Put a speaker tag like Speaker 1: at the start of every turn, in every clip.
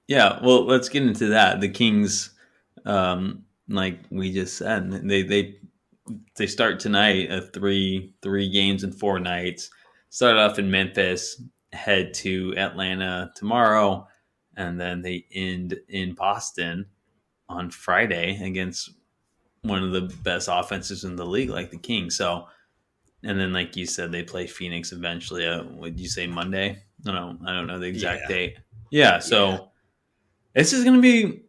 Speaker 1: Yeah, well, let's get into that. The Kings, like we just said, they start tonight of three games in 4 nights. Start off in Memphis, head to Atlanta tomorrow, and then they end in Boston on Friday against one of the best offenses in the league, like the Kings. So, and then like you said, they play Phoenix eventually. Would you say Monday? I don't know the exact
Speaker 2: Yeah,
Speaker 1: date. Yeah,
Speaker 2: yeah.
Speaker 1: so this is gonna be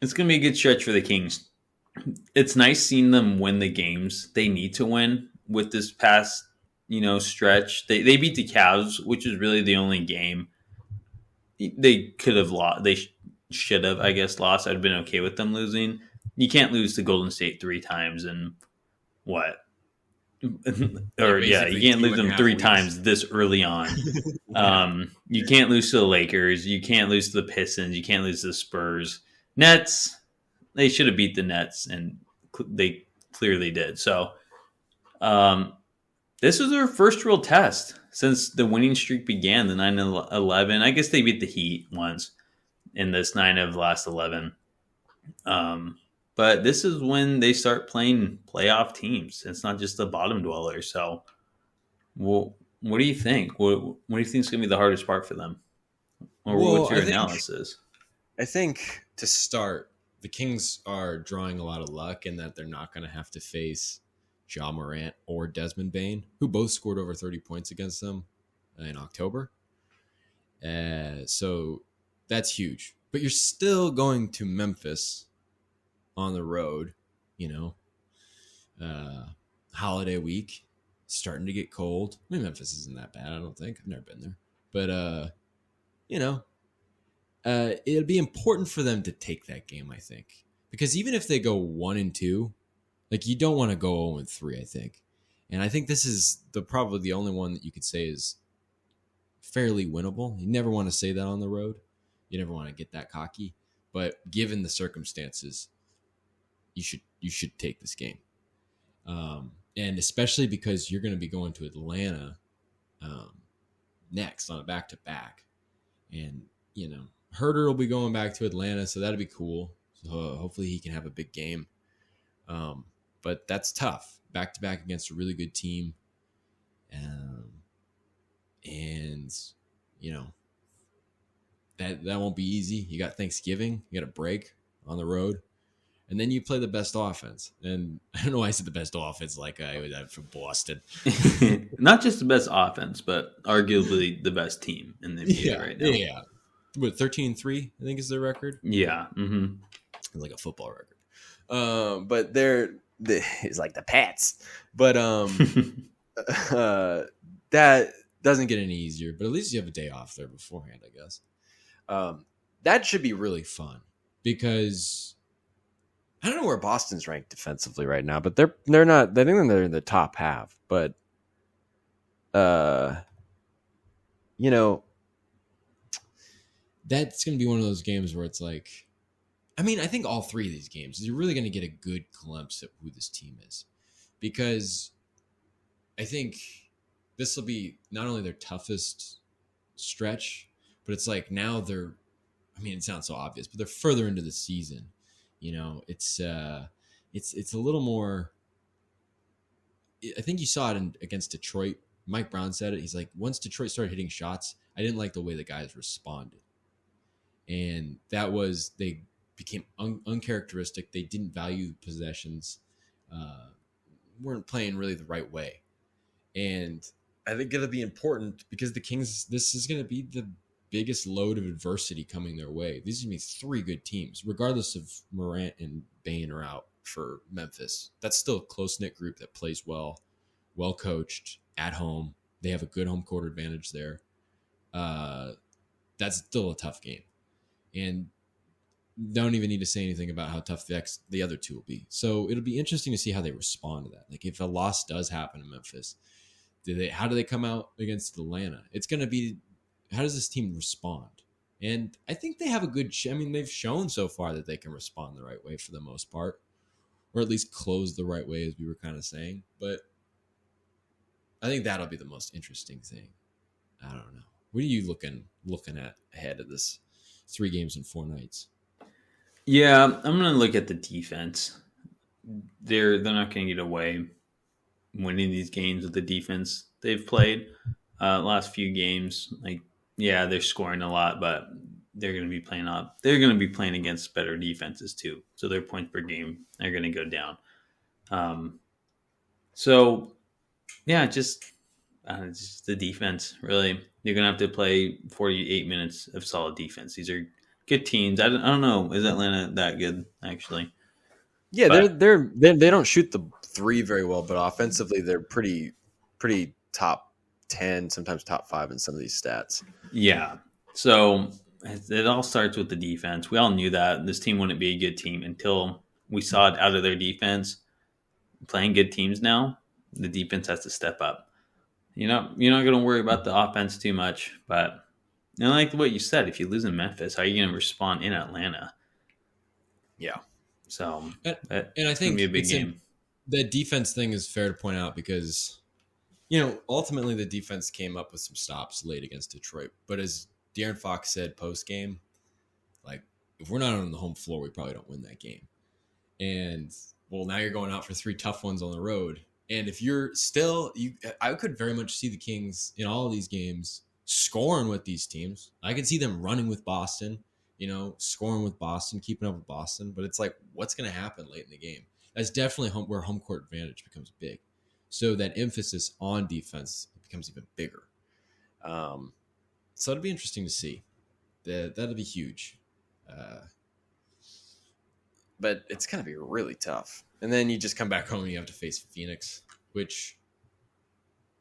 Speaker 1: a good stretch for the Kings. It's nice seeing them win the games they need to win with this past stretch. They beat the Cavs, which is really the only game they could have lost. They should have, I guess, lost. I'd been okay with them losing. You can't lose to Golden State 3 times in what?
Speaker 2: Yeah,
Speaker 1: Or yeah, you
Speaker 2: basically
Speaker 1: can't
Speaker 2: two
Speaker 1: lose
Speaker 2: and a
Speaker 1: them
Speaker 2: half
Speaker 1: three
Speaker 2: weeks.
Speaker 1: times this early on.
Speaker 2: Yeah.
Speaker 1: You can't lose to the Lakers. You can't lose to the Pistons. You can't lose to the Spurs. Nets. They should have beat the Nets, and they clearly did. So um, this was their first real test since the winning streak began. The 9-11. I guess they beat the Heat once in this 9 of the last 11. Um, but this is when they start playing playoff teams. It's not just the bottom dwellers. So, well, what do you think? What do you think is going to be the hardest part for them? Or
Speaker 2: Well,
Speaker 1: what's your analysis?
Speaker 2: I think to start, the Kings are drawing a lot of luck in that they're not going to have to face Ja Morant or Desmond Bain, who both scored over 30 points against them in October. So that's huge. But you're still going to Memphis on the road, you know, uh, holiday week, starting to get cold. I mean, Memphis isn't that bad, I don't think. I've never been there. But, you know, it'll be important for them to take that game, I think. Because even if they go 1-2, like you don't want to go 0-3, I think. And I think this is probably the only one that you could say is fairly winnable. You never want to say that on the road. You never want to get that cocky. But given the circumstances, you should take this game. And especially because you're going to be going to Atlanta um, next on a back to back, and Herder will be going back to Atlanta, so that'll be cool. So hopefully he can have a big game. Um, but that's tough, back to back against a really good team, um, and you know that won't be easy. You got Thanksgiving, you got a break on the road, and then you play the best offense. And I don't know why I said the best offense like I was from Boston.
Speaker 1: Not just the best offense, but arguably the best team in the NBA
Speaker 2: Yeah,
Speaker 1: right now.
Speaker 2: yeah. What 13-3, I think is their record.
Speaker 1: Yeah. Mm-hmm.
Speaker 2: Like a football record. But it's like the Pats. But uh, that doesn't get any easier. But at least you have a day off there beforehand, I guess. That should be really fun because I don't know where Boston's ranked defensively right now, but they're not. I think they're in the top half. But uh, you know, that's going to be one of those games where it's like, I mean, I think all three of these games, you're really going to get a good glimpse at who this team is. Because I think this will be not only their toughest stretch, but it's like now I mean, it sounds so obvious, but they're further into the season. It's a little more. I think you saw it against Detroit. Mike Brown said it. He's like, once Detroit started hitting shots, I didn't like the way the guys responded, and that was they became uncharacteristic. They didn't value possessions, uh, weren't playing really the right way, and I think it'll be important because the Kings. This is going to be the biggest load of adversity coming their way. These are going to be three good teams, regardless of Morant and Bain are out for Memphis. That's still a close knit group that plays well coached at home. They have a good home court advantage there. Uh, that's still a tough game, and don't even need to say anything about how tough the other two will be. So it'll be interesting to see how they respond to that. Like if a loss does happen in Memphis, how do they come out against Atlanta? It's going to be how does this team respond? And I think they have a good. I mean, they've shown so far that they can respond the right way for the most part, or at least close the right way, as we were kind of saying. But I think that'll be the most interesting thing. I don't know. What are you looking at ahead of this 3 games in 4 nights.
Speaker 1: Yeah, I'm gonna look at the defense. They're not gonna get away winning these games with the defense they've played. Last few games, like yeah, they're scoring a lot, but they're going to be playing up. They're going to be playing against better defenses too, so their points per game are going to go down. Um, so yeah, just the defense. Really, you're going to have to play 48 minutes of solid defense. These are good teams. I don't know. Is Atlanta that good actually?
Speaker 3: Yeah,
Speaker 1: But
Speaker 3: they don't shoot the three very well, but offensively they're pretty top 10, sometimes top 5 in some of these stats.
Speaker 1: yeah, so it all starts with the defense. We all knew that this team wouldn't be a good team until we saw it out of their defense. Playing good teams now, the defense has to step up. You're not going to worry about the offense too much, but like what you said, if you lose in Memphis, how are you going to respond in Atlanta?
Speaker 3: Yeah.
Speaker 1: So
Speaker 2: And I
Speaker 1: it's going to
Speaker 2: think
Speaker 1: be a big game.
Speaker 2: The defense thing is fair to point out because, ultimately the defense came up with some stops late against Detroit. But as De'Aaron Fox said post game, like if we're not on the home floor, we probably don't win that game. And well, now you're going out for 3 tough ones on the road. And if you're still, I could very much see the Kings in all of these games scoring with these teams. I could see them running with Boston, scoring with Boston, keeping up with Boston. But it's like, what's going to happen late in the game? That's definitely where home court advantage becomes big. So that emphasis on defense becomes even bigger. So it'll be interesting to see. That'll be huge.
Speaker 3: But it's going to be really tough.
Speaker 2: And then you just come back home and you have to face Phoenix, which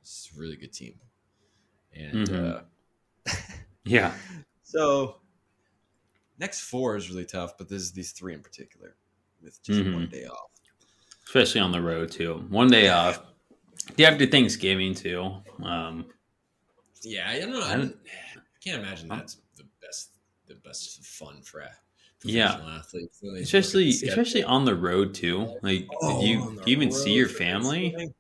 Speaker 2: is a really good team. And
Speaker 1: yeah.
Speaker 2: So next 4 is really tough, but there's these 3 in particular with just 1 day off.
Speaker 1: Especially on the road too. 1 day off. Day after Thanksgiving too.
Speaker 2: Yeah, I don't know. I can't imagine that's the best fun for professional athletes.
Speaker 1: Especially on the road too. Like, do you even see your family?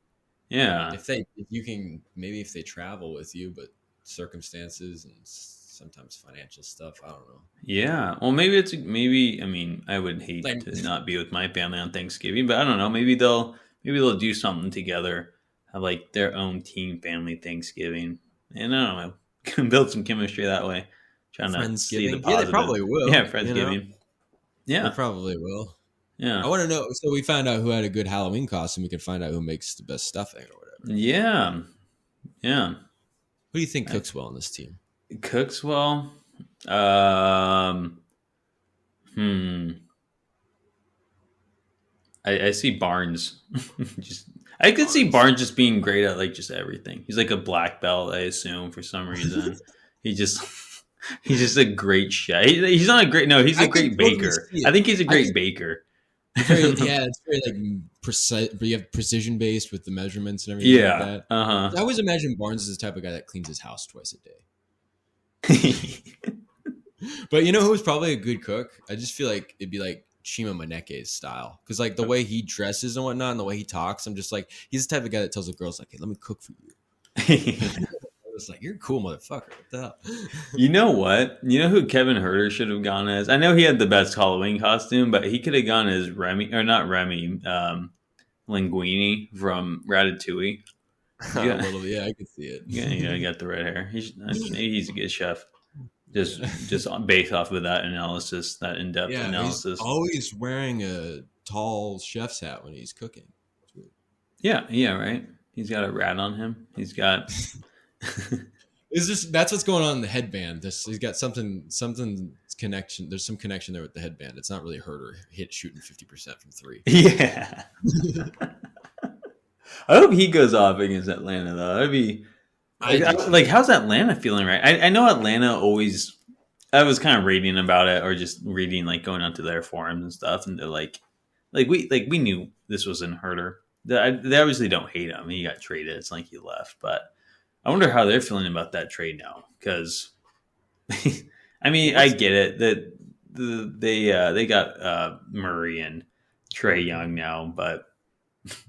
Speaker 1: Yeah.
Speaker 2: If you can, maybe if they travel with you, but circumstances and sometimes financial stuff, I don't know.
Speaker 1: Yeah. Well, maybe. I mean, I would hate to not be with my family on Thanksgiving, but I don't know. Maybe they'll do something together, have like their own team family Thanksgiving, and I don't know, build some chemistry that way. Trying to see the positive.
Speaker 2: Yeah, they probably will.
Speaker 1: Yeah, Friendsgiving. Yeah,
Speaker 2: they probably will.
Speaker 1: Yeah.
Speaker 2: I want to know. So we found out who had a good Halloween costume. We can find out who makes the best stuffing or whatever.
Speaker 1: Yeah. Yeah.
Speaker 2: Who do you think cooks well on this team?
Speaker 1: Cooks well? I see Barnes. I could see Barnes just being great at like just everything. He's like a black belt, I assume, for some reason. he's just a great chef. He's not a great. No, he's a great baker. I think he's a great baker.
Speaker 2: It's very like precise. But you have precision based with the measurements and everything.
Speaker 1: Yeah.
Speaker 2: Like that. I always imagine Barnes is the type of guy that cleans his house twice a day. But you know who's probably a good cook? I just feel like it'd be like Chima Maneke's style, because like the way he dresses and whatnot, and the way he talks, I'm just like, he's the type of guy that tells the girls like, "Hey, let me cook for you." I was like, "You're a cool motherfucker." What the hell?
Speaker 1: You know what? You know who Kevin Herter should have gone as? I know he had the best Halloween costume, but he could have gone as Remy, or not Remy, Linguini from Ratatouille.
Speaker 2: A little, yeah, I could see it.
Speaker 1: Yeah, he got the red hair. Maybe he's a good chef. Just based off of that analysis, that in-depth analysis.
Speaker 2: He's always wearing a tall chef's hat when he's cooking.
Speaker 1: Yeah, right. He's got a rat on him. He's got.
Speaker 2: That's what's going on in the headband. He's got something connection. There's some connection there with the headband. It's not really Herter shooting 50% from 3.
Speaker 1: Yeah. I hope he goes off against Atlanta though. That'd be. Like, how's Atlanta feeling right? I know Atlanta always. I was kind of reading about it, or just reading, like going onto their forums and stuff, and they're like we knew this was in Herter. They obviously don't hate him. He got traded. It's like he left, but I wonder how they're feeling about that trade now. Because, I mean, I get it that they got Murray and Trae Young now, but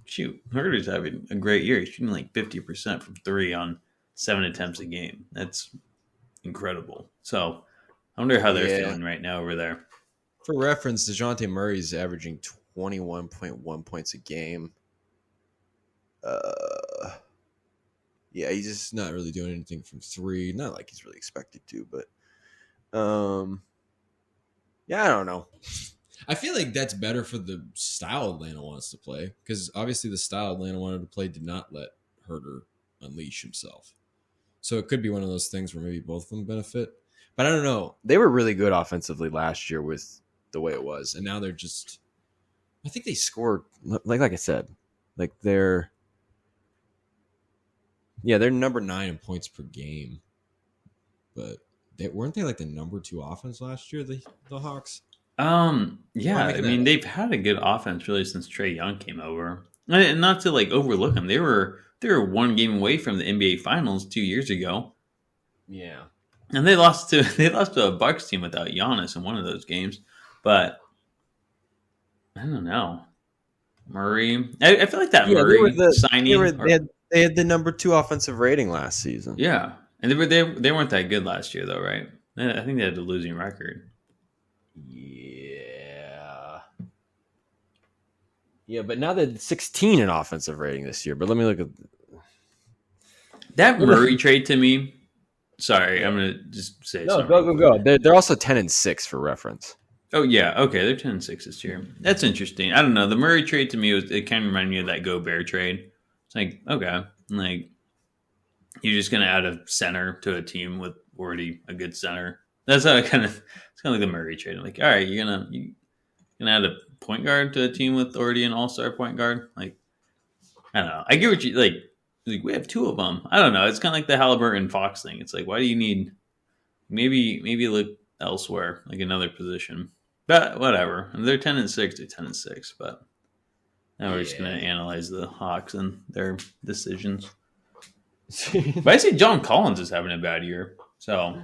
Speaker 1: shoot, Herter's having a great year. He's shooting like 50% from 3 on 7 attempts a game. That's incredible. So I wonder how they're
Speaker 3: Yeah.
Speaker 1: feeling right now over there.
Speaker 2: For reference, DeJounte Murray's averaging 21.1 points a game. Yeah, he's just not really doing anything from three. Not like he's really expected to, but yeah, I don't know. I feel like that's better for the style Atlanta wants to play, because obviously the style Atlanta wanted to play did not let Herter unleash himself. So it could be one of those things where maybe both of them benefit. But I don't know.
Speaker 3: They were really good offensively last year with the way it was.
Speaker 2: And now they're just,
Speaker 3: I think they scored like I said, like they're
Speaker 2: number 9 in points per game. But weren't they like the number 2 offense last year, the Hawks?
Speaker 1: Yeah, I mean they've had a good offense really since Trae Young came over, and not to like overlook them. They were one game away from the NBA Finals 2 years ago.
Speaker 3: Yeah,
Speaker 1: and they lost to a Bucks team without Giannis in one of those games. But I don't know, Murray. I feel like that Murray signing.
Speaker 3: They had the number 2 offensive rating last season.
Speaker 1: Yeah, and they weren't that good last year though, right? I think they had a losing record.
Speaker 3: Yeah, but now they're 16 in offensive rating this year. But let me look at
Speaker 1: that Murray trade to me. Sorry, I'm gonna just say something.
Speaker 3: Go. They're also 10-6 for reference.
Speaker 1: Oh yeah, okay, they're 10-6 this year. That's interesting. I don't know. The Murray trade to me it kind of reminded me of that Gobert trade. It's like, okay, like you're just gonna add a center to a team with already a good center. That's how it's kind of like the Murray trade. I'm like, all right, you're gonna add a point guard to a team with already an all-star point guard. Like, I don't know. I get what you like. We have 2 of them. I don't know. It's kind of like the Halliburton Fox thing. It's like, why do you need? Maybe look elsewhere, like another position. But whatever. And they're 10-6. They're 10-6. But now we're just gonna analyze the Hawks and their decisions. But I see John Collins is having a bad year. So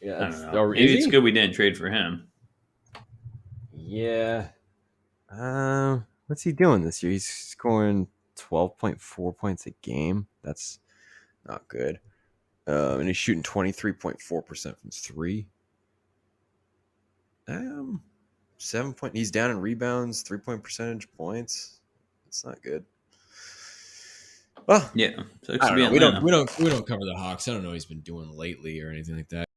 Speaker 3: yeah,
Speaker 1: I don't know. Maybe it's good we didn't trade for him.
Speaker 3: Yeah. What's he doing this year? He's scoring 12.4 points a game. That's not good. And he's shooting 23.4% from 3. 7 point. He's down in rebounds, 3-point percentage points. It's not good. Well,
Speaker 1: yeah. So
Speaker 2: we don't cover the Hawks. I don't know what he's been doing lately or anything like that.